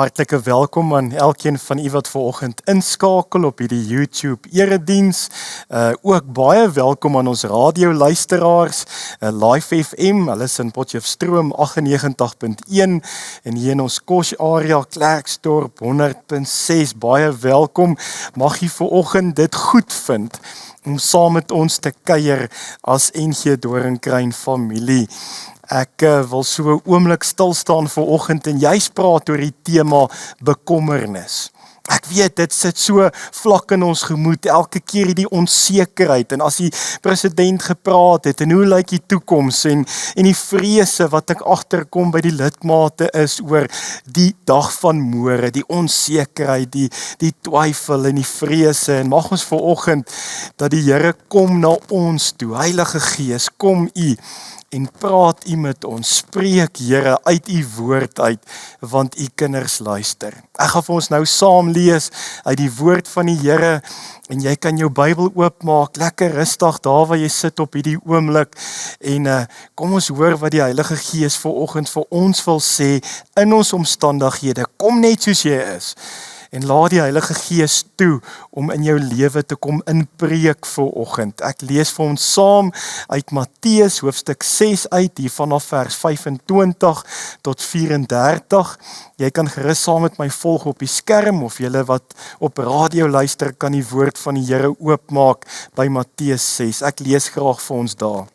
Hartlike welkom aan elkeen van u wat vanoggend inskakel op hierdie YouTube erediens. Ook baie welkom aan ons radioluisteraars, Live FM, hulle is in Potchefstroom 98.1 en hier in ons Kosh area Klerksdorp 100.6. Baie welkom. Mag u vanoggend dit goed vind om saam met ons te kuier as NG Doringkruin familie. Ek wil so 'n oomblik stil staan vanoggend en juist praat oor die tema bekommernis. Ek weet, dit sit so vlak in ons gemoed, elke keer die onsekerheid, en as die president gepraat het, en hoe lyk die toekoms, en die vrese wat ek agterkom by die lidmate is oor die dag van môre, die onsekerheid, die twyfel en die vrese, en mag ons vanoggend dat die Here kom na ons toe, Heilige Gees, kom u, en praat u met ons, spreek Here uit u woord uit, want u kinders luister. Ek gaan vir ons nou saam lees uit die woord van die Here, en jy kan jou Bybel oopmaak, lekker rustig daar waar jy sit op hierdie oomblik, en kom ons hoor wat die Heilige Gees vanoggend vir ons wil sê, in ons omstandighede, kom net soos jy is, en laat die Heilige Gees toe om in jou lewe te kom inpreek vanoggend. Ek lees vir ons saam uit Matteus hoofstuk 6 uit, hier vanaf vers 25 tot 34. Jy kan gerus saam met my volg op die skerm, of julle wat op radio luister, kan die woord van die Here oopmaak by Matteus 6. Ek lees graag vir ons daar.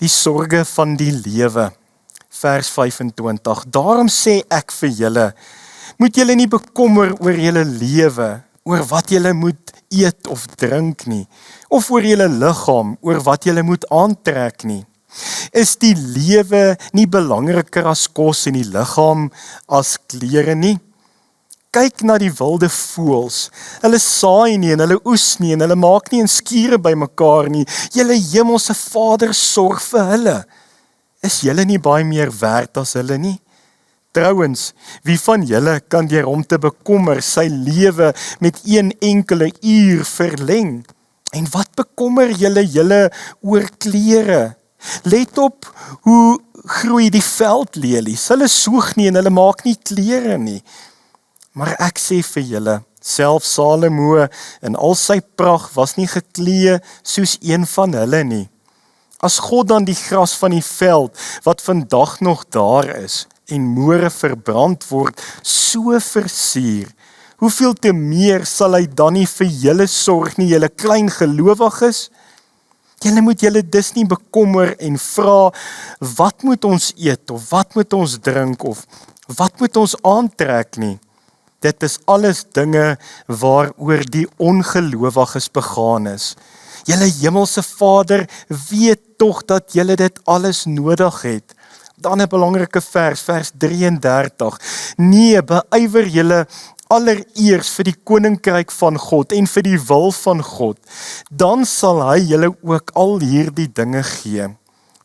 Die sorge van die lewe, vers 25. Daarom sê ek vir julle, moet julle nie bekommer oor julle lewe, oor wat julle moet eet of drink nie, of oor julle liggaam, oor wat julle moet aantrek nie. Is die lewe nie belangriker as kos en die liggaam as klere nie? Kyk na die wilde voëls, hulle saai nie en hulle oes nie en hulle maak nie 'n skure bymekaar nie, julle hemelse Vader sorg vir hulle. Is julle nie baie meer werd as hulle nie? Trouwens, wie van julle kan deur hom te bekommer sy lewe met een enkele uur verleng? En wat bekommer julle oor klere? Let op hoe groei die veldlelies. Hulle soeg nie en hulle maak nie klere nie. Maar ek sê vir julle, self Salomo in al sy pragt was nie geklee soos een van hulle nie. As God dan die gras van die veld, wat vandag nog daar is, en môre verbrand word, so versier, hoeveel te meer sal hy dan nie vir julle sorg nie, julle klein gelowiges? Julle moet julle dus nie bekommer en vra, wat moet ons eet, of wat moet ons drink, of wat moet ons aantrek nie? Dit is alles dinge waaroor die ongelowiges begaan is. Julle hemelse Vader weet tog dat julle dit alles nodig het. Dan 'n belangrike vers 33. Nee, beywer julle allereers vir die koninkryk van God en vir die wil van God. Dan sal hy julle ook al hierdie dinge gee.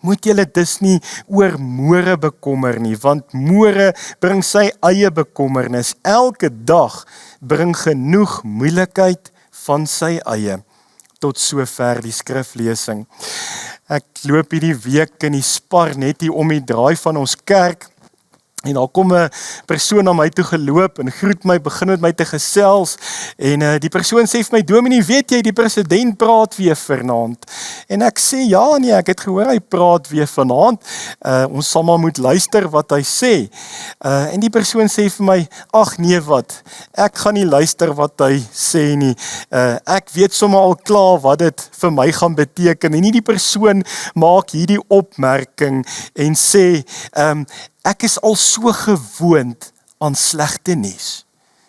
Moet julle dus nie oor môre bekommer nie, want môre bring sy eie bekommernis. Elke dag bring genoeg moeilikheid van sy eie. Tot sover die skriflesing. Ek loop hierdie week in die Spar net hier om die draai van ons kerk, en daar kom 'n persoon na my toe geloop en groet my, begin met my te gesels, en die persoon sê vir my, Dominee, weet jy, die president praat weer vanaand? En ek sê, ja nee, ek het gehoor hy praat weer vanaand, ons sal maar moet luister wat hy sê. En die persoon sê vir my, ag nee wat, ek gaan nie luister wat hy sê nie, ek weet sommer al klaar wat dit vir my gaan beteken, en nie die persoon maak hierdie opmerking en sê, ek is al so gewoond aan slegte nuus.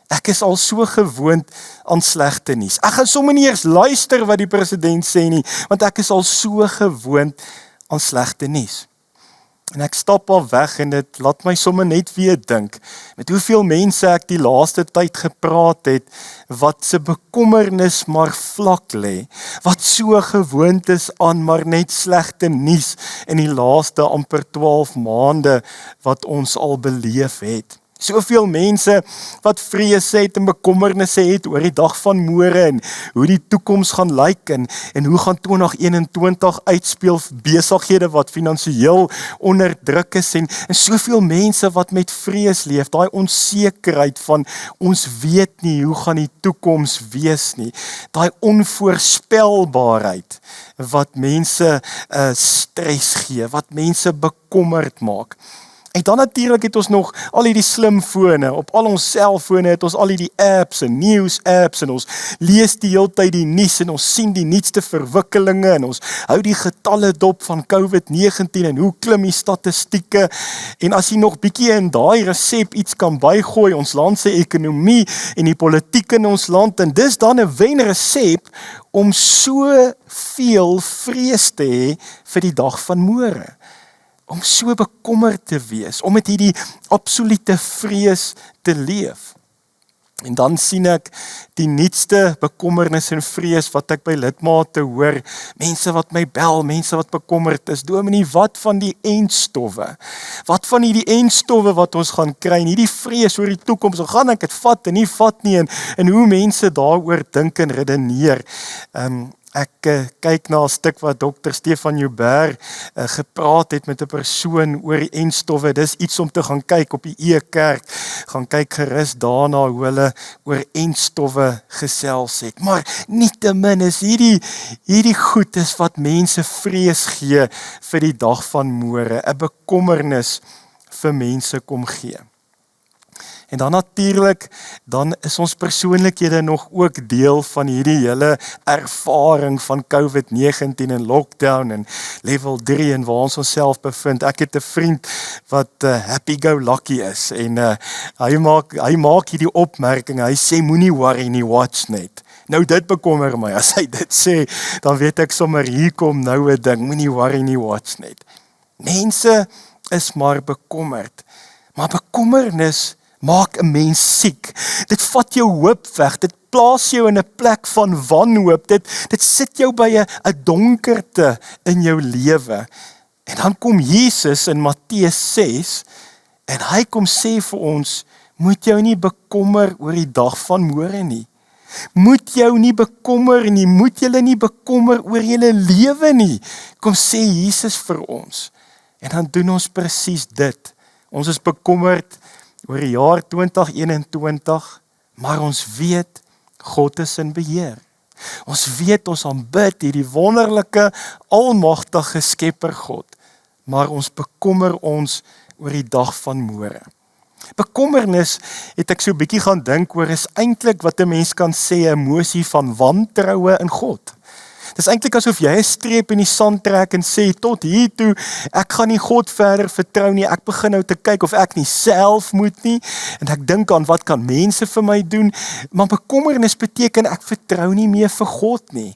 Ek is al so gewoond aan slegte nuus. Ek gaan sommer nie eers luister wat die president sê nie, want ek is al so gewoond aan slegte nuus. En ek stap al weg en dit laat my sommer net weer dink, met hoeveel mense ek die laaste tyd gepraat het, wat se bekommernis maar vlak lê, wat so gewoond is aan maar net slegte nuus in die laaste amper 12 maande wat ons al beleef het. Soveel mense wat vrees het en bekommernisse het oor die dag van môre en hoe die toekoms gaan lyk en hoe gaan 2021 uitspeel, besighede wat finansiëel onder druk is en soveel mense wat met vrees leef, daai onsekerheid van ons weet nie hoe gaan die toekoms wees nie, daai onvoorspelbaarheid wat mense stres gee, wat mense bekommerd maak. En dan natuurlik het ons nog al hierdie slimfone, op al ons selfone het ons al hierdie apps en nieuws-apps en ons lees die hele tyd die nuus en ons sien die nuutste verwikkelinge en ons hou die getalle dop van COVID-19 en hoe klim die statistieke en as jy nog bietjie in daai resep iets kan bygooi, ons land se ekonomie en die politiek in ons land en dis dan 'n wenresep om so veel vrees te hê vir die dag van môre. Om so bekommerd te wees, om met hierdie absolute vrees te leef. En dan sien ek die nuutste bekommernis en vrees wat ek by lidmate hoor, mense wat my bel, mense wat bekommerd is, Dominee, wat van die eindstowwe? Wat van hierdie eindstowwe wat ons gaan kry, en hierdie vrees oor die toekoms, so gaan ek dit vat en nie vat nie, en hoe mense daaroor dink en redeneer. Ek kyk na 'n stuk wat Dr. Stefan Joubert gepraat het met 'n persoon oor die eindstowwe. Dis iets om te gaan kyk op die E-kerk. Gaan kyk gerus daarna hoe hulle oor eindstowwe gesels het. Maar nietemin is hierdie goed is wat mense vrees gee vir die dag van môre, 'n bekommernis vir mense kom gee. En dan natuurlik, dan is ons persoonlikhede nog ook deel van hierdie hele ervaring van COVID-19 en lockdown en level 3 en waar ons onsself bevind. Ek het 'n vriend wat happy-go-lucky is en hy maak hierdie opmerking, hy sê moenie worry nie, watch net. Nou dit bekommer my, as hy dit sê, dan weet ek sommer hier kom nou 'n ding, moenie worry nie, watch net. Mense is maar bekommerd, maar bekommernis maak 'n mens siek. Dit vat jou hoop weg. Dit plaas jou in 'n plek van wanhoop. Dit sit jou by 'n donkerte in jou lewe. En dan kom Jesus in Matteus 6 en hy kom sê vir ons, moet jou nie bekommer oor die dag van môre nie. Moet jou nie bekommer nie, moet julle nie bekommer oor julle lewe nie. Kom sê Jesus vir ons. En dan doen ons presies dit. Ons is bekommerd oor die jaar 2021, maar ons weet, God is in beheer. Ons weet, ons aanbid hierdie wonderlike, almagtige Skepper God, maar ons bekommer ons oor die dag van môre. Bekommernis, het ek so 'n bietjie gaan dink oor, is eintlik wat 'n mens kan sê, 'n emosie van wantroue in God. Dis eintlik asof jy 'n streep in die sand trek en sê, tot hier toe, ek gaan nie God verder vertrou nie, ek begin nou te kyk of ek nie self moet nie, en ek dink aan wat kan mense vir my doen, maar bekommernis beteken ek vertrou nie meer vir God nie.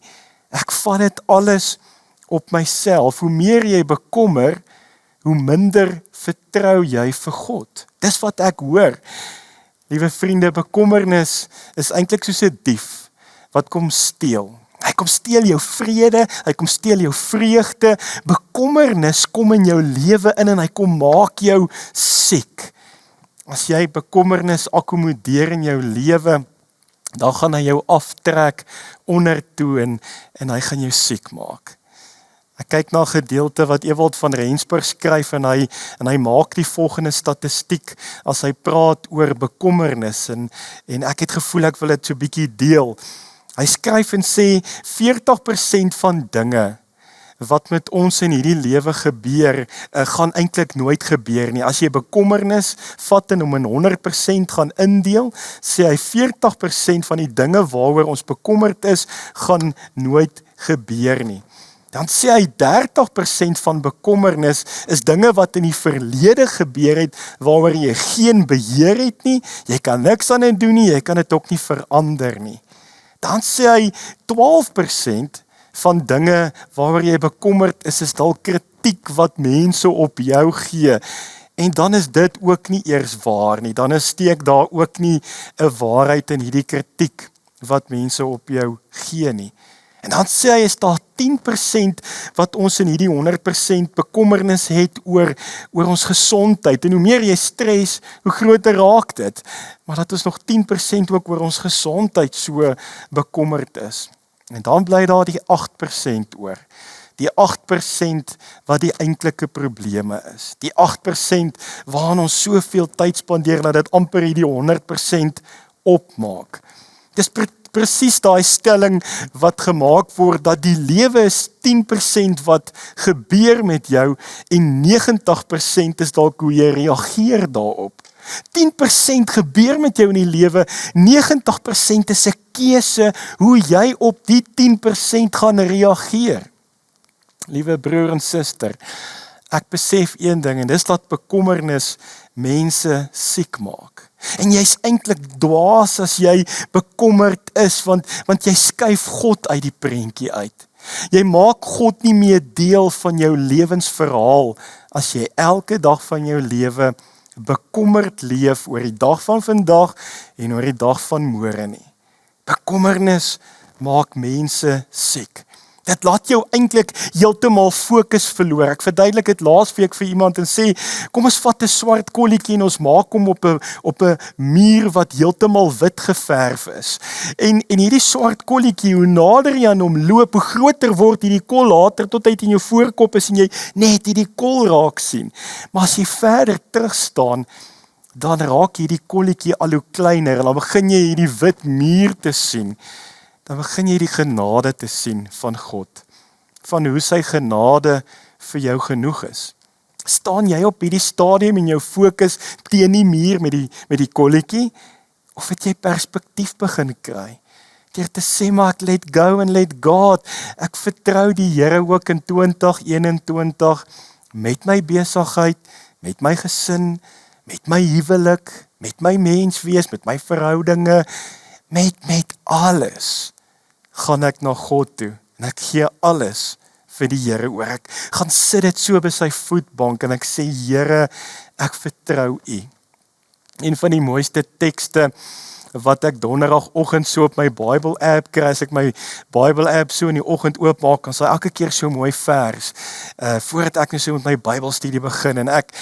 Ek vat dit alles op myself. Hoe meer jy bekommer, hoe minder vertrou jy vir God. Dis wat ek hoor. Liewe vriende, bekommernis is eintlik soos 'n dief wat kom steel. Hy kom steel jou vrede, hy kom steel jou vreugde, bekommernis kom in jou lewe in en hy kom maak jou siek. As jy bekommernis akkommodeer in jou lewe, dan gaan hy jou aftrek ondertoe en hy gaan jou siek maak. Ek kyk na 'n gedeelte wat Ewald van Rensburg skryf en hy maak die volgende statistiek as hy praat oor bekommernis en ek het gevoel ek wil dit so 'n bietjie deel. Hy skryf en sê 40% van dinge wat met ons in hierdie lewe gebeur, gaan eintlik nooit gebeur nie. As jy bekommernis vat en hom in 100% gaan indeel, sê hy 40% van die dinge waaroor ons bekommerd is, gaan nooit gebeur nie. Dan sê hy 30% van bekommernis is dinge wat in die verlede gebeur het, waaroor jy geen beheer het nie, jy kan niks aan dit doen nie, jy kan dit ook nie verander nie. Dan sê hy 12% van dinge waaroor jy bekommerd is dalk kritiek wat mense op jou gee. En dan is dit ook nie eers waar nie. Dan steek daar ook nie 'n waarheid in hierdie kritiek wat mense op jou gee nie. En dan sê hy is daar 10% wat ons in hierdie 100% bekommernis het oor ons gesondheid. En hoe meer jy stres, hoe groter raak dit. Maar dat ons nog 10% ook oor ons gesondheid so bekommerd is. En dan bly daar die 8% oor. Die 8% wat die eintlike probleme is. Die 8% waarin ons soveel tyd spandeer dat dit amper hierdie 100% opmaak. Dis presies daai stelling wat gemaak word dat die lewe is 10% wat gebeur met jou en 90% is dalk hoe jy reageer daarop. 10% gebeur met jou in die lewe, 90% is 'n keuse hoe jy op die 10% gaan reageer. Liewe broer en suster, ek besef een ding en dis dat bekommernis mense siek maak. En jy's eintlik dwaas as jy bekommerd is, want jy skuif God uit die prentjie uit. Jy maak God nie meer deel van jou lewensverhaal as jy elke dag van jou lewe bekommerd leef oor die dag van vandag en oor die dag van môre nie. Bekommernis maak mense siek. Dit laat jou eintlik heeltemal fokus verloor. Ek verduidelik dit laasweek vir iemand en sê, kom ons vat 'n swart kolletjie en ons maak hom op 'n muur wat heeltemal wit geverf is. En hierdie swart kolletjie, hoe nader jy aan hom loop, hoe groter word hierdie kol later tot hy in jou voorkop is en jy net hierdie kol raak sien. Maar as jy verder terug staan, dan raak hierdie kolletjie al hoe kleiner en dan begin jy hierdie wit muur te sien. Dan begin jy die genade te sien van God, van hoe sy genade vir jou genoeg is. Staan jy op hierdie stadium en jou fokus teen die muur met die kolletjie, of het jy perspektief begin kry? Deur te sê, maar ek let go and let God, ek vertrou die Here ook in 2021, met my besigheid, met my gesin, met my huwelik, met my menswees, met my verhoudinge, met alles. Gaan ek na God toe en ek gee alles vir die Here oor. Ek gaan sit dit so by sy voetbank en ek sê, Here, ek vertrou U. Een van die mooiste tekste wat ek donderdagoggend so op my Bible app kry, as ek my Bible app so in die oggend oopmaak, dan sal elke keer so mooi vers, voordat ek nou so met my Bybelstudie begin, en ek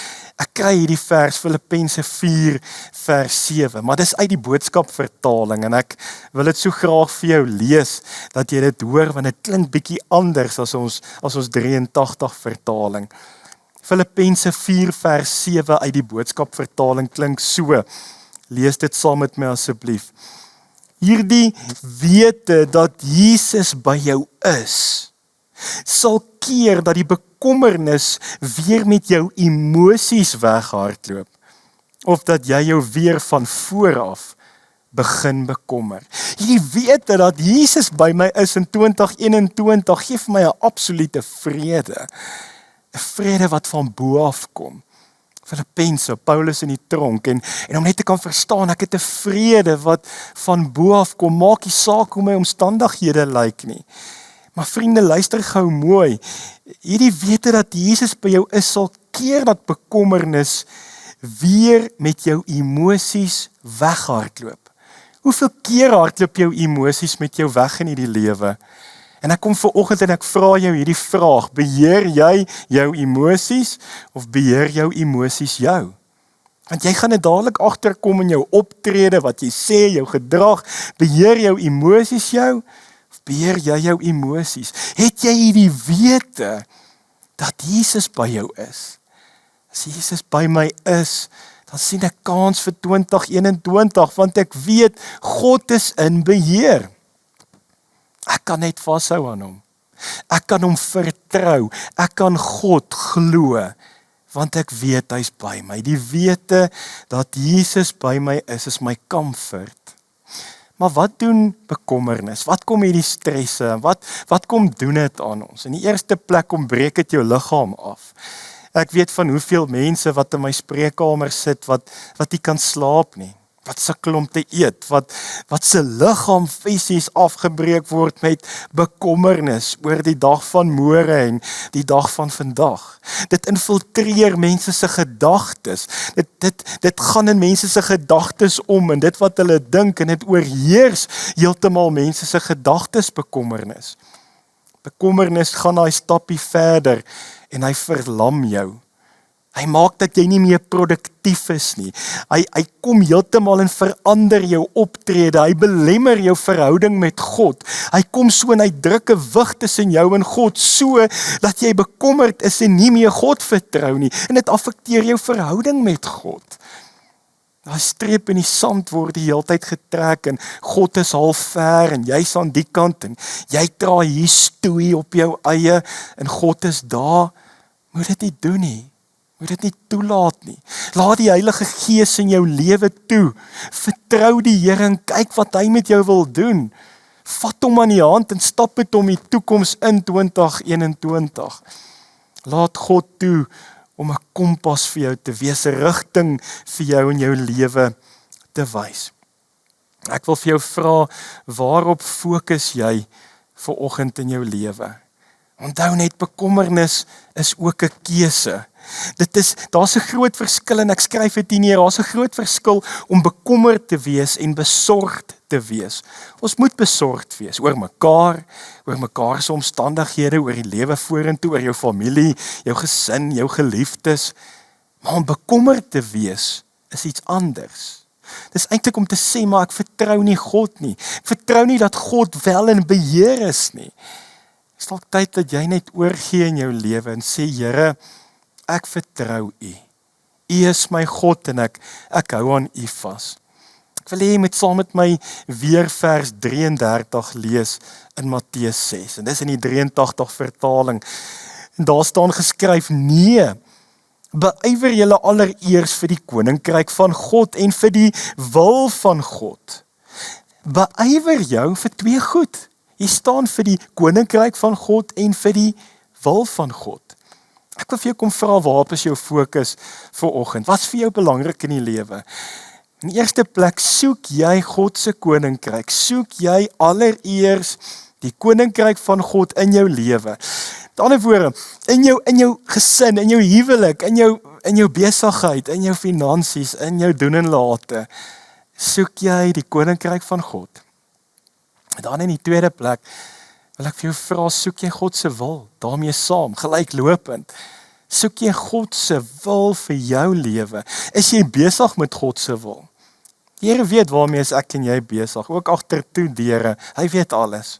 kry hierdie vers, Filippense 4 vers 7, maar dis uit die Boodskap vertaling, en ek wil dit so graag vir jou lees, dat jy dit hoor, want dit klink bietjie anders as ons 83 vertaling. Filippense 4 vers 7 uit die Boodskap vertaling klink so. Lees dit saam met my asseblief. Hierdie wete dat Jesus by jou is, sal keer dat die bekommernis weer met jou emosies weghardloop, of dat jy jou weer van vooraf begin bekommer. Hierdie wete dat Jesus by my is in 2021, gee vir my 'n absolute vrede. 'n Vrede wat van bo af kom. Filippense, Paulus in die tronk, en om net te kan verstaan, ek het 'n vrede wat van bo af kom, maak nie saak hoe my omstandighede lyk nie. Maar vriende, luister gou mooi, hierdie wete dat Jesus by jou is, sal keer dat bekommernis weer met jou emosies weghardloop. Hoeveel keer hardloop jou emosies met jou weg in hierdie lewe? En ek kom vanoggend en ek vra jou hierdie vraag, beheer jy jou emosies of beheer jou emosies jou? Want jy gaan dit dadelik agterkom in jou optrede, wat jy sê, jou gedrag, beheer jou emosies jou of beheer jy jou emosies? Het jy hierdie wete dat Jesus by jou is? As Jesus by my is, dan sien ek kans vir 2021, want ek weet God is in beheer. Ek kan net vashou aan hom. Ek kan hom vertrou. Ek kan God glo, want ek weet hy's by my. Die wete dat Jesus by my is my comfort. Maar wat doen bekommernis? Wat kom hierdie stresse? Wat kom doen dit aan ons? In die eerste plek kom breek dit jou liggaam af. Ek weet van hoeveel mense wat in my spreekkamer sit, wat nie kan slaap nie. Wat sukkel om te eet, wat se liggaam fisies afgebreek word met bekommernis oor die dag van môre en die dag van vandag. Dit infiltreer mense se gedagtes. Dit gaan in mense se gedagtes om en dit wat hulle dink en dit oorheers heeltemal mense se gedagtes bekommernis. Bekommernis gaan daai stappie verder en hy verlam jou. Hy maak dat jy nie meer produktief is nie. Hy kom heeltemal en verander jou optrede. Hy belemmer jou verhouding met God. Hy kom so en hy druk 'n wig tussen jou en God so dat jy bekommerd is en nie meer God vertrou nie. En dit affekteer jou verhouding met God. Daai streep in die sand word die heeltyd getrek en God is half ver en jy's aan die kant en jy draai hier stoei op jou eie en God is daar. Moet dit nie doen nie. Moet dit nie toelaat nie. Laat die Heilige Gees in jou lewe toe. Vertrou die Here en kyk wat hy met jou wil doen. Vat hom aan die hand en stap met hom die toekoms in 2021. Laat God toe om 'n kompas vir jou te wees, 'n rigting vir jou in jou lewe te wys. Ek wil vir jou vra, waarop fokus jy vir oggend in jou lewe? Onthou net, bekommernis is ook 'n keuse. Daar's 'n groot verskil en ek skryf dit neer, daar's 'n groot verskil om bekommerd te wees en besorgd te wees. Ons moet besorgd wees oor mekaar se omstandighede, oor die lewe vorentoe, oor jou familie, jou gesin, jou geliefdes. Maar om bekommerd te wees is iets anders. Dis eintlik om te sê, maar ek vertrou nie God nie. Ek vertrou nie dat God wel in beheer is nie. Dis dalk tyd dat jy net oorgee in jou lewe en sê, Here, ek vertrou U. U is my God en ek hou aan U vas. Ek wil hê jy moet saam met my weer vers 33 lees in Matteus 6. En dis in die 83 vertaling. En daar staan geskryf, nee, beywer julle allereers vir die koninkryk van God en vir die wil van God. Beywer jou vir twee goed. Hier staan vir die koninkryk van God en vir die wil van God. Ek wil vir jou kom vra, waarop is jou fokus vir oggend? Wat is vir jou belangrik in die lewe? In die eerste plek, soek jy God se koninkryk. Soek jy allereers die koninkryk van God in jou lewe. Met ander woorde, in jou gesin, in jou huwelik, in jou besigheid, in jou finansies, in jou doen en late, soek jy die koninkryk van God. Dan in die tweede plek, wil ek vir jou vra, soek jy God se wil, daarmee saam, gelyklopend. Soek jy God se wil vir jou lewe? Is jy besig met God se wil? Die Here weet waarmee is ek en jy besig, ook agter toe deure, hy weet alles.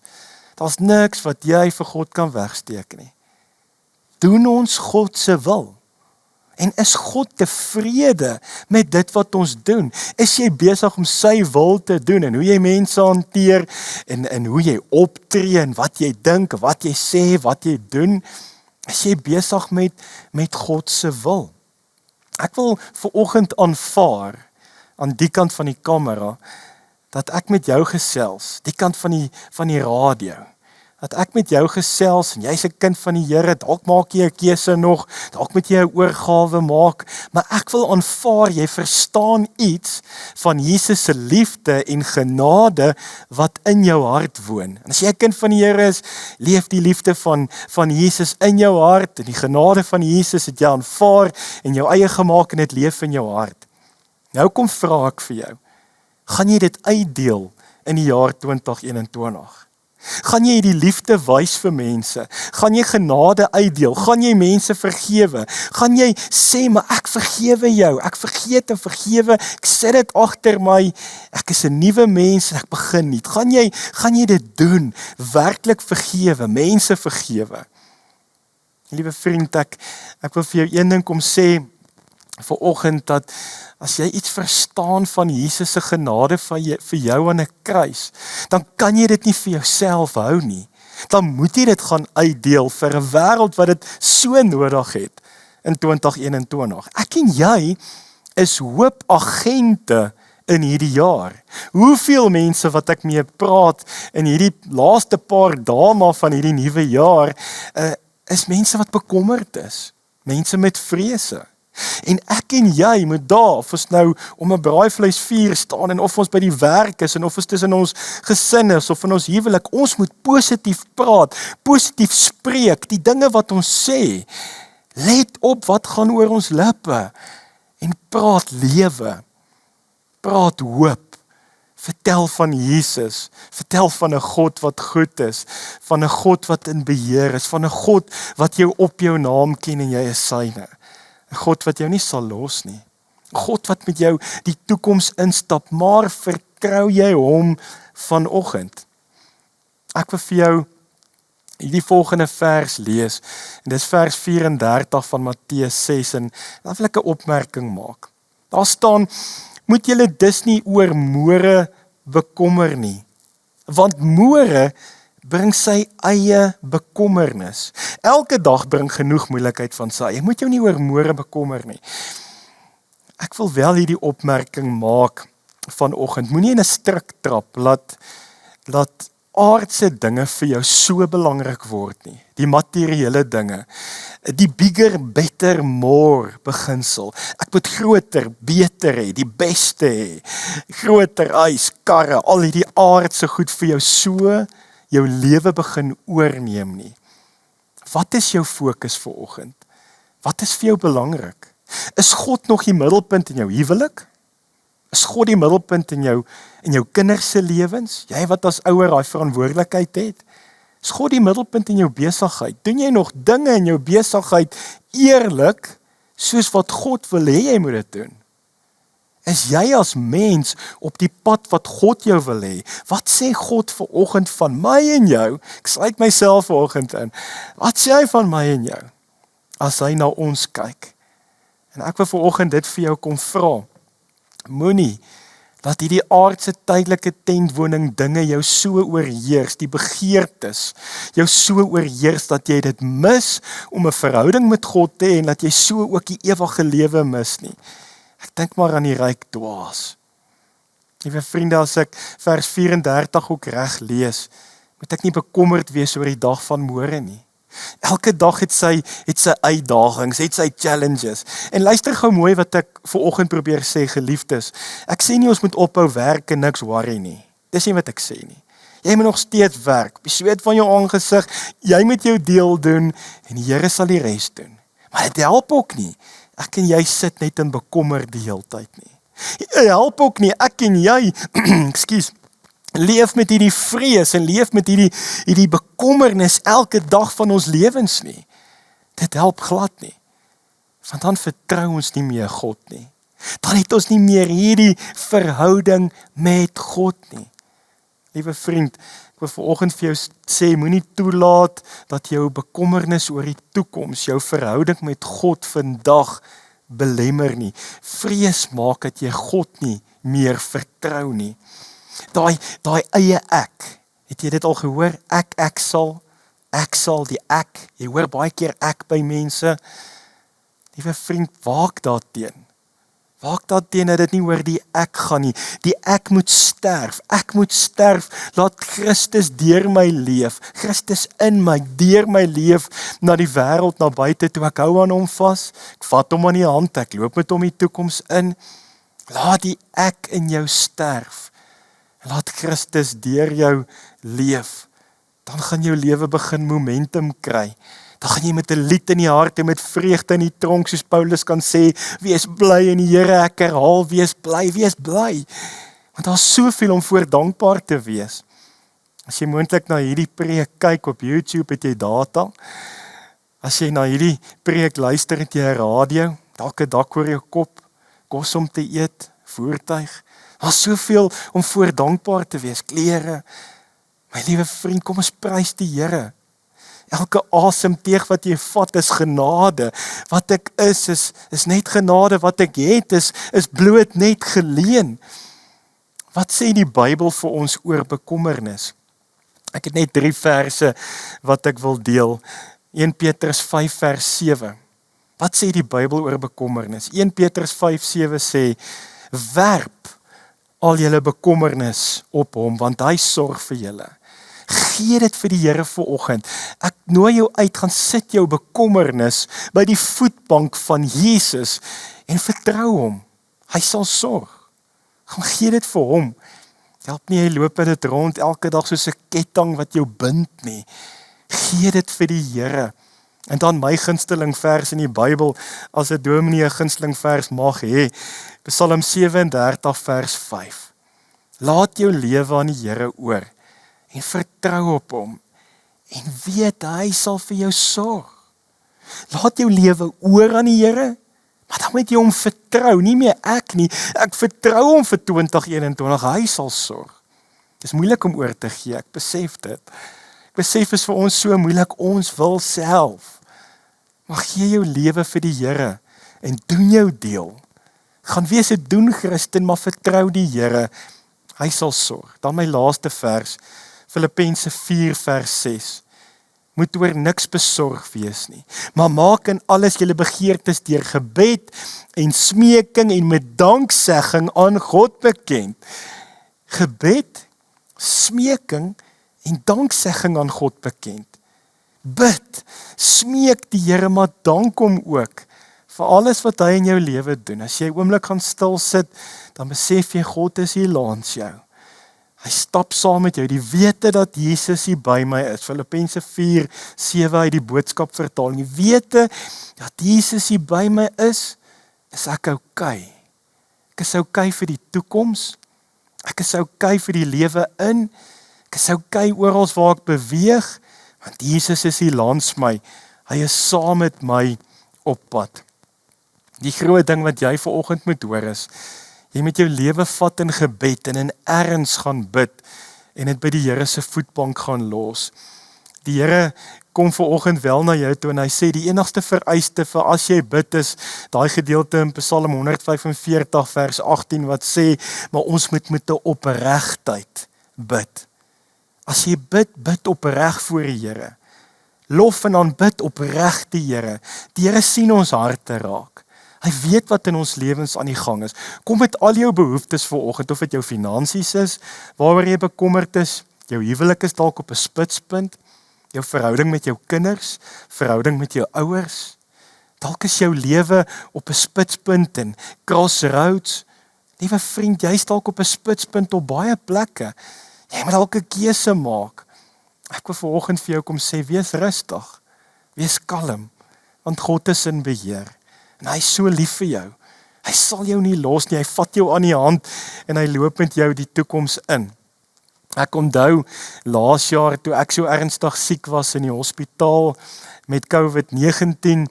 Daar's niks wat jy vir God kan wegsteek nie. Doen ons God se wil? En is God tevrede met dit wat ons doen? Is jy besig om sy wil te doen en hoe jy mense hanteer en hoe jy optree en wat jy dink, wat jy sê, wat jy doen? Is jy besig met God se wil? Ek wil vir oggend aanvaar aan die kant van die kamera dat ek met jou gesels, die kant van die radio. Dat ek met jou gesels en jy's 'n kind van die Here, dalk maak jy 'n keuse nog, dalk moet jy 'n oorgawe maak, maar ek wil aanvaar jy verstaan iets van Jesus se liefde en genade wat in jou hart woon. En as jy 'n kind van die Here is, leef die liefde van Jesus in jou hart en die genade van Jesus het jy aanvaar en jou eie gemaak en dit leef in jou hart. Nou kom vra ek vir jou, gaan jy dit uitdeel in die jaar 2021? Gaan jy die liefde wys vir mense? Gaan jy genade uitdeel? Gaan jy mense vergewe? Gaan jy sê, maar ek vergewe jou, ek vergeet en vergewe, ek sit dit agter my, ek is 'n nuwe mens en ek begin nie. Gaan jy dit doen? Werklik vergewe, mense vergewe? Liewe vriend, ek wil vir jou een ding kom sê vir oggend, dat as jy iets verstaan van Jesus se genade vir jou aan 'n kruis, dan kan jy dit nie vir jouself hou nie. Dan moet jy dit gaan uitdeel vir 'n wêreld wat dit so nodig het in 2021. Ek en jy is hoopagente in hierdie jaar. Hoeveel mense wat ek mee praat in hierdie laaste paar dae maar van hierdie nuwe jaar, is mense wat bekommerd is. Mense met vrese. En ek en jy moet daar, of ons nou om 'n braaivleisvuur staan en of ons by die werk is en of ons tussen ons gesin is of in ons huwelik, ons moet positief praat, positief spreek, die dinge wat ons sê. Let op wat gaan oor ons lippe en praat lewe. Praat hoop. vertel van Jesus, vertel van 'n God wat goed is, van 'n God wat in beheer is, van 'n God wat jou op jou naam ken en jy is syne. 'n God wat jou nie sal los nie. 'n God wat met jou die toekoms instap, maar vertrou jy hom vanoggend? Ek wil vir jou hierdie volgende vers lees, en dis vers 34 van Matteus 6, en dan wil ek 'n opmerking maak. Daar staan, moet julle dus nie oor môre bekommer nie, want môre bring sy eie bekommernis. Elke dag bring genoeg moeilikheid van sy. Jy moet jou nie oor môre bekommer nie. Ek wil wel hierdie opmerking maak vanoggend. Moenie in 'n struik trap, laat aardse dinge vir jou so belangrik word nie. Die materiële dinge. Die bigger, better, more beginsel. Ek moet groter, beter hê, die beste hê. Groter huis, karre, al hierdie aardse goed vir jou so jou lewe begin oorneem nie. Wat is jou fokus vanoggend? Wat is vir jou belangrik? Is God nog die middelpunt in jou huwelik? Is God die middelpunt in jou kinders se lewens? Jy wat as ouer daai verantwoordelikheid het? Is God die middelpunt in jou besigheid? Doen jy nog dinge in jou besigheid eerlik, soos wat God wil hê jy moet dit doen? Is jy as mens op die pad wat God jou wil hê? Wat sê God vanoggend van my en jou? Ek sluit myself vanoggend in. Wat sê hy van my en jou? As hy na ons kyk. En ek wil vanoggend dit vir jou kom vra. Moenie dat hierdie aardse tydelike tentwoning dinge jou so oorheers, die begeertes jou so oorheers dat jy dit mis om 'n verhouding met God te hê en dat jy so ook die ewige lewe mis nie. Ek dink maar aan die ryk dwaas. Liewe vriende, as ek vers 34 ook reg lees, moet ek nie bekommerd wees oor die dag van môre nie. Elke dag het sy uitdagings, het sy challenges. En luister gou mooi wat ek vanoggend probeer sê, geliefdes. Ek sê nie ons moet ophou werk en niks worry nie. Dis nie wat ek sê nie. Jy moet nog steeds werk, op die sweet van jou aangesig, jy moet jou deel doen en die Here sal die res doen. Maar dit help ook nie. Ek en jy sit net in bekommer die heeltyd nie. Dit help ook nie, ek en jy, leef met hierdie vrees en leef met hierdie bekommernis elke dag van ons lewens nie. Dit help glad nie. Want dan vertrou ons nie meer God nie. Dan het ons nie meer hierdie verhouding met God nie. Liewe vriend, ek wil vanoggend vir jou sê, moenie toelaat dat jou bekommernis oor die toekoms, jou verhouding met God vandag belemmer nie. Vrees maak dat jy God nie meer vertrou nie. Daai eie ek, het jy dit al gehoor? Ek sal, die ek, jy hoor baie keer ek by mense. Liewe vriend, waak daarteen. Waak daarteen dat dit nie oor die ek gaan nie. Die ek moet sterf, laat Christus deur my leef, Christus in my, deur my leef, na die wêreld, na buite toe, ek hou aan hom vas, ek vat hom aan die hand, ek loop met hom die toekoms in. Laat die ek in jou sterf. Laat Christus deur jou leef, dan gaan jou lewe begin momentum kry. Dan gaan jy met 'n lied in die hart en met vreugde in die tronk, soos Paulus kan sê, wees bly in die Here, ek herhaal, wees bly. Want daar is soveel om voor dankbaar te wees. As jy moontlik na hierdie preek kyk op YouTube, het jy data. As jy na hierdie preek luister, het jy 'n radio, elke dak oor jou kop, kos om te eet, voertuig. Daar is soveel om voor dankbaar te wees, klere. My liewe vriend, kom ons prys die Here. Elke asemteug wat jy vat is genade. Wat ek is net genade. Wat ek het is bloot net geleen. Wat sê die Bybel vir ons oor bekommernis? Ek het net 3 verse wat ek wil deel. 1 Petrus 5 vers 7. Wat sê die Bybel oor bekommernis? 1 Petrus 5:7 sê, werp al julle bekommernis op hom, want hy sorg vir julle. Gee dit vir die Here vanoggend. Ek nooi jou uit, gaan sit jou bekommernis by die voetbank van Jesus en vertrou hom. Hy sal sorg. Gaan gee dit vir hom. Help nie, hy loop dit rond elke dag soos 'n ketting wat jou bind nie. Gee dit vir die Here. En dan my gunsteling vers in die Bybel, as 'n dominee 'n gunsteling vers mag hê, Psalm 37 vers 5. Laat jou lewe aan die Here oor en vertrou op hom en weet hy sal vir jou sorg. Laat jou lewe oor aan die Here, maar dan moet jy hom vertrou, nie meer ek nie. Ek vertrou hom vir 2021, hy sal sorg. Dit is moeilik om oor te gee, ek besef dit. Ek besef is vir ons so moeilik, ons wil self. Maar gee jou lewe vir die Here en doen jou deel. Gaan wees 'n doen Christen, maar vertrou die Here. Hy sal sorg. Dan my laaste vers, Filippense 4 vers 6. Moet oor niks besorg wees nie, maar maak in alles julle begeertes deur gebed en smeking en met danksegging aan God bekend. Gebed, smeking en danksegging aan God bekend. Bid, smeek die Here, maar dank hom ook vir alles wat hy in jou lewe doen. As jy 'n oomblik gaan stil sit, dan besef jy God is hier langs jou. Hy stap saam met jou, die wete dat Jesus hier by my is. Filippense 4:7 uit die boodskap vertaling. Die wete dat Jesus hier by my is ek okay. Ek is okay vir die toekoms. Ek is okay vir die lewe in. Ek is okay oral waar ek beweeg, want Jesus is hier langs my. Hy is saam met my op pad. Die groot ding wat jy vanoggend moet hoor is, jy moet jou lewe vat in gebed en in erns gaan bid en dit by die Here se voetbank gaan los. Die Here kom vanoggend wel na jou toe en hy sê die enigste vereiste vir as jy bid is daai gedeelte in Psalm 145 vers 18 wat sê, maar ons moet met 'n opregtheid bid. As jy bid, bid opreg voor die Here. Lof en aanbid opreg die Here. Die Here sien ons harte raak. Hy weet wat in ons lewens aan die gang is. Kom met al jou behoeftes vanoggend, of dit jou finansies is, waaroor jy bekommerd is, jou huwelik is dalk op 'n spitspunt, jou verhouding met jou kinders, verhouding met jou ouers, dalk is jou lewe op 'n spitspunt en crossroads. Liewe vriend, jy's dalk op 'n spitspunt op baie plekke. Jy moet dalk 'n keuse maak. Ek wil vanoggend vir jou kom sê, wees rustig, wees kalm, want God is in beheer. En hy is so lief vir jou. Hy sal jou nie los nie, hy vat jou aan die hand en hy loop met jou die toekoms in. Ek onthou laas jaar toe ek so ernstig siek was in die hospitaal met COVID-19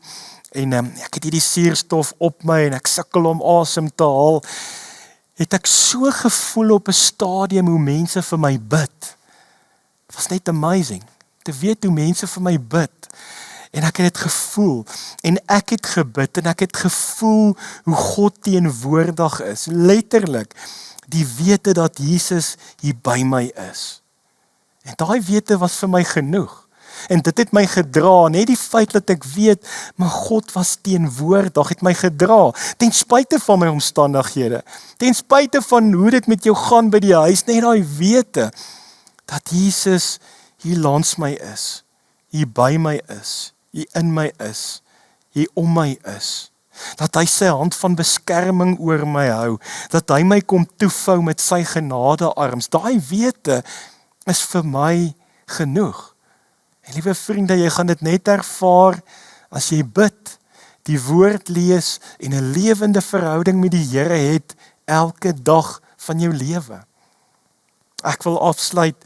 en ek het hierdie suurstof op my en ek sukkel om asem te haal, het ek so gevoel op 'n stadium hoe mense vir my bid. Het was net amazing, te weet hoe mense vir my bid. En ek het dit gevoel, en ek het gebid, en ek het gevoel hoe God teenwoordig is, letterlik, die wete dat Jesus hier by my is. En daai wete was vir my genoeg, en dit het my gedra, net die feit dat ek weet, maar God was teenwoordig, het my gedra, ten spyte van my omstandighede, ten spyte van hoe dit met jou gaan by die huis, net daai wete, dat Jesus hier langs my is, hier by my is, hier in my is, hier om my is, dat hy sy hand van beskerming oor my hou, dat hy my kom toevou met sy genadearms, daai wete is vir my genoeg. En liewe vriende, jy gaan dit net ervaar, as jy bid, die woord lees, en 'n lewende verhouding met die Here het, elke dag van jou lewe. Ek wil afsluit,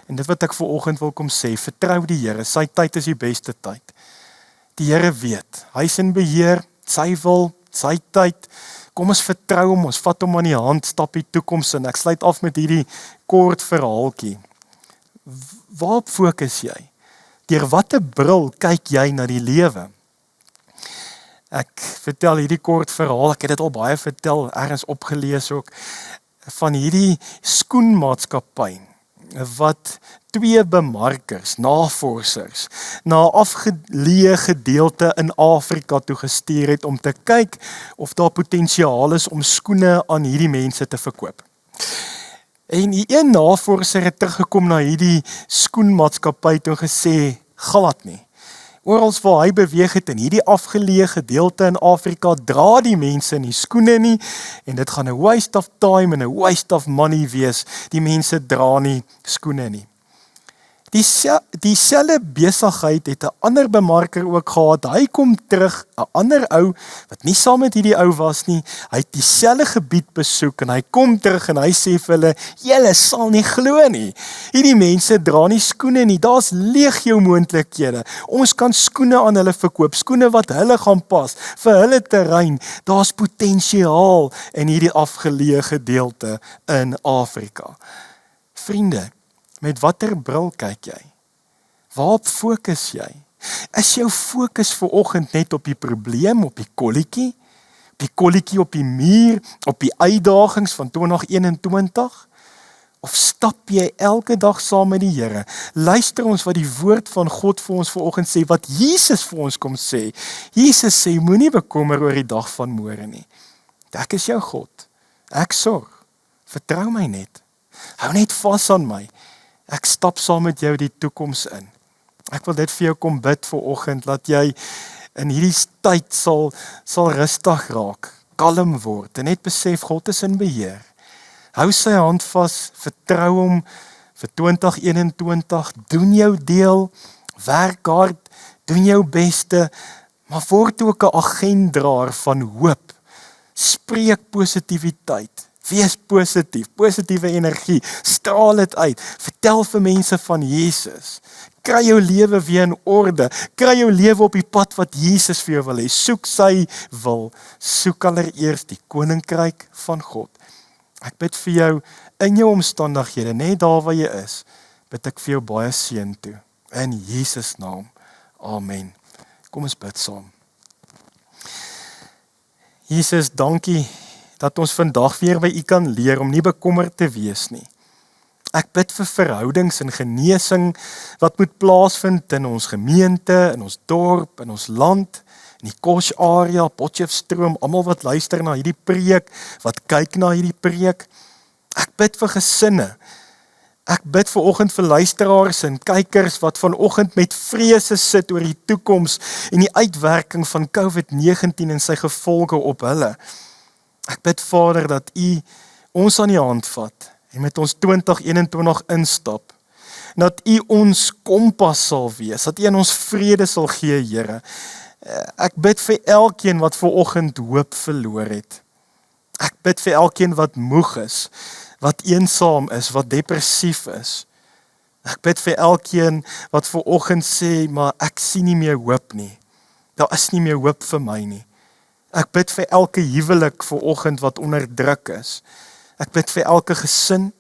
en dit wat ek vanoggend wil kom sê, vertrou die Here, sy tyd is die beste tyd. Die Here weet, hy is in beheer, sy wil, sy tyd, kom ons vertrou hom, ons vat hom aan die hand, stap die toekoms in. Ek sluit af met hierdie kort verhaaltjie. Waarop fokus jy? Deur watter bril kyk jy na die lewe? Ek vertel hierdie kort verhaal, ek het dit al baie vertel, ergens opgelees ook, van hierdie skoenmaatskappy, wat 2 bemarkers, navorsers, na 'n afgeleë gedeelte in Afrika toe gestuur het om te kyk of daar potensiaal is om skoene aan hierdie mense te verkoop. En die een navorser het teruggekom na hierdie skoenmaatskappy toe gesê, glad nie. Orals waar hy beweeg het in hierdie afgeleë gedeelte in Afrika, dra die mense nie skoene nie, en dit gaan 'n waste of time en 'n waste of money wees, die mense dra nie skoene nie. Dieselfde besigheid het 'n ander bemarker ook gehad. Hy kom terug, 'n ander ou wat nie saam met hierdie ou was nie. Hy het dieselfde gebied besoek en hy kom terug en hy sê vir hulle: "Julle sal nie glo nie. Hierdie mense dra nie skoene nie. Daar's legio moontlikhede. Ons kan skoene aan hulle verkoop, skoene wat hulle gaan pas vir hulle terrein. Daar's potensiaal in hierdie afgeleë gedeelte in Afrika." Vriende, met watter bril kyk jy? Waarop fokus jy? Is jou fokus vanoggend net op die probleem, op die kolletjie? Op die kolletjie op die muur, op die uitdagings van 2021? Of stap jy elke dag saam met die Here? Luister ons wat die woord van God vir ons vanoggend sê, wat Jesus vir ons kom sê. Jesus sê, moenie bekommer oor die dag van môre nie. Ek is jou God. Ek sorg. Vertrou my net. Hou net vas aan my. Ek stap saam met jou die toekoms in. Ek wil dit vir jou kom bid vanoggend, dat jy in hierdie tyd sal rustig raak, kalm word en net besef God is in beheer. Hou sy hand vas, vertrou hom vir 2021, doen jou deel, werk hard, doen jou beste, maar word ook 'n agenddraer van hoop. Spreek positiwiteit. Wees positief, positiewe energie, straal dit uit, vertel vir mense van Jesus. Kry jou lewe weer in orde, kry jou lewe op die pad wat Jesus vir jou wil hê. Soek sy wil, soek allereers die koninkryk van God. Ek bid vir jou in jou omstandighede, net daar waar jy is, bid ek vir jou baie seën toe. In Jesus naam, amen. Kom ons bid saam. Jesus, dankie dat ons vandag weer by U kan leer om nie bekommerd te wees nie. Ek bid vir verhoudings en genesing wat moet plaasvind in ons gemeente, in ons dorp, in ons land, in die Kosh area, Potchefstroom, almal wat luister na hierdie preek, wat kyk na hierdie preek. Ek bid vir gesinne. Ek bid vanoggend vir luisteraars en kykers wat vanoggend met vrese sit oor die toekoms en die uitwerking van COVID-19 en sy gevolge op hulle. Ek bid Vader dat U ons aan die hand vat en met ons 2021 instap. Dat U ons kompas sal wees, dat U in ons vrede sal gee, Here. Ek bid vir elkeen wat vanoggend hoop verloor het. Ek bid vir elkeen wat moeg is, wat eensaam is, wat depressief is. Ek bid vir elkeen wat vanoggend sê, maar ek sien nie meer hoop nie. Daar is nie meer hoop vir my nie. Ek bid vir elke huwelik vanoggend wat onder druk is. Ek bid vir elke gesin.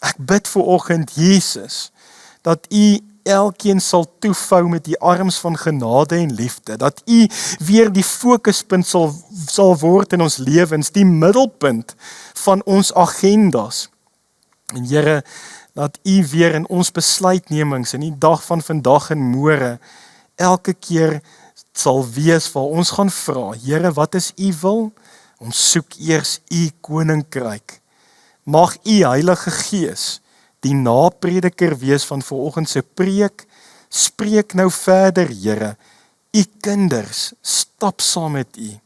Ek bid vanoggend, Jesus, dat U elkeen sal toevou met die arms van genade en liefde, dat U weer die fokuspunt sal word in ons lewens, die middelpunt van ons agendas. En Here, dat U weer in ons besluitnemings in die dag van vandag en môre elke keer sal wees waar ons gaan vra, Here, wat is U wil? Ons soek eers U koninkryk. Mag U Heilige Gees die naprediker wees van vanoggend se preek. Spreek nou verder, Here. U kinders stap saam met U.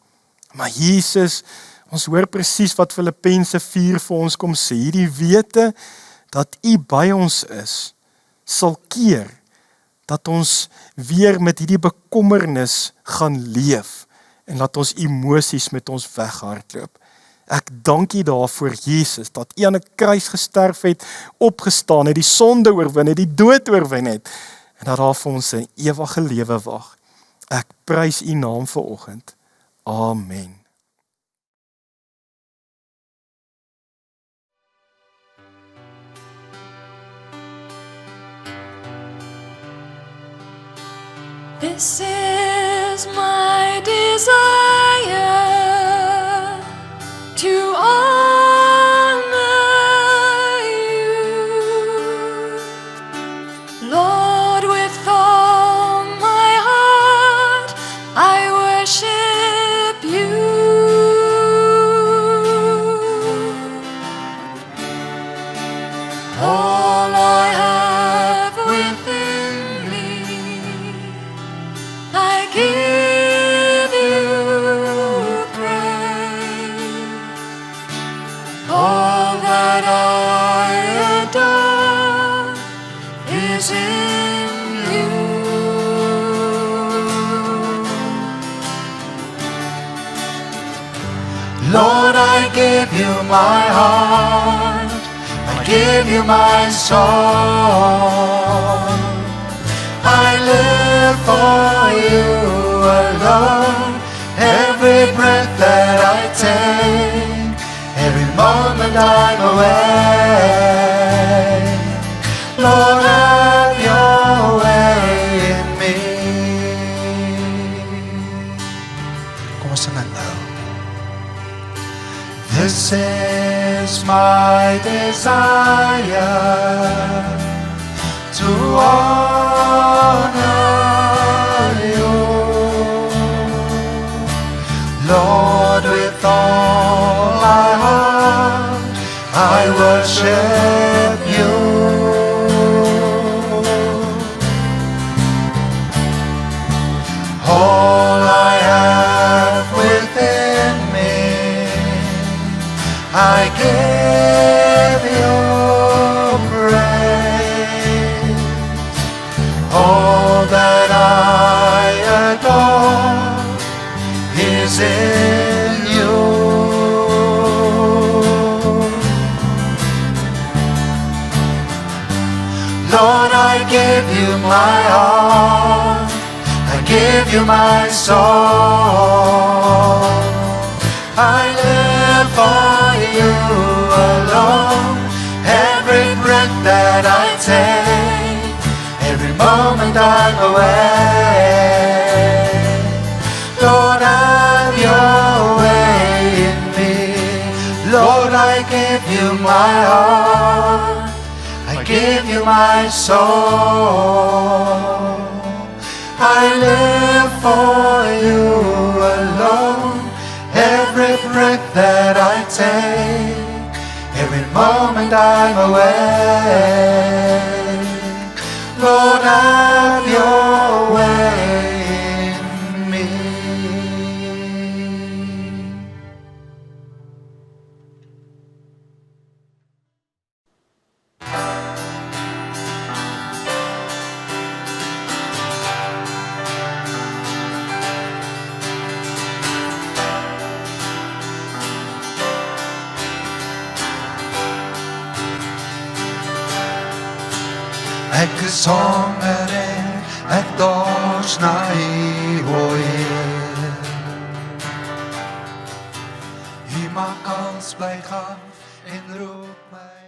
Maar Jesus, ons hoor presies wat Filippense 4 vir ons kom sê. Hierdie wete dat U by ons is, sal keer dat ons weer met hierdie bekommernis gaan leef en dat ons emosies met ons weghardloop. Ek dank U daarvoor, Jesus, dat U aan 'n kruis gesterf het, opgestaan het, die sonde oorwin het, die dood oorwin het, en dat daar vir ons 'n ewige lewe wag. Ek prys U naam vanoggend. Amen. This is my desire to honor you, Lord, with all my heart I worship you. All I have within me, I give you praise. All that I adore is in you my heart, I give you my soul. I live for you alone. Every breath that I take, every moment I'm away. Lord, have your way in me. Kom ons sing dit nou. This is my desire, to honor you, Lord, with all my heart, I worship you. All I have within me, I give you praise. All that I adore is in you. Lord, I give you my heart, I give you my soul. I live for you alone. Every breath that I take, every moment I'm away. Lord, have your way in me. Lord, I give you my heart, I give you my soul. I live for you alone. Every breath that I take, every moment I'm away. Lord, have your way in me. Ek is honger en ek dors na U, o Heer. U maak kans bly gaan en roep my.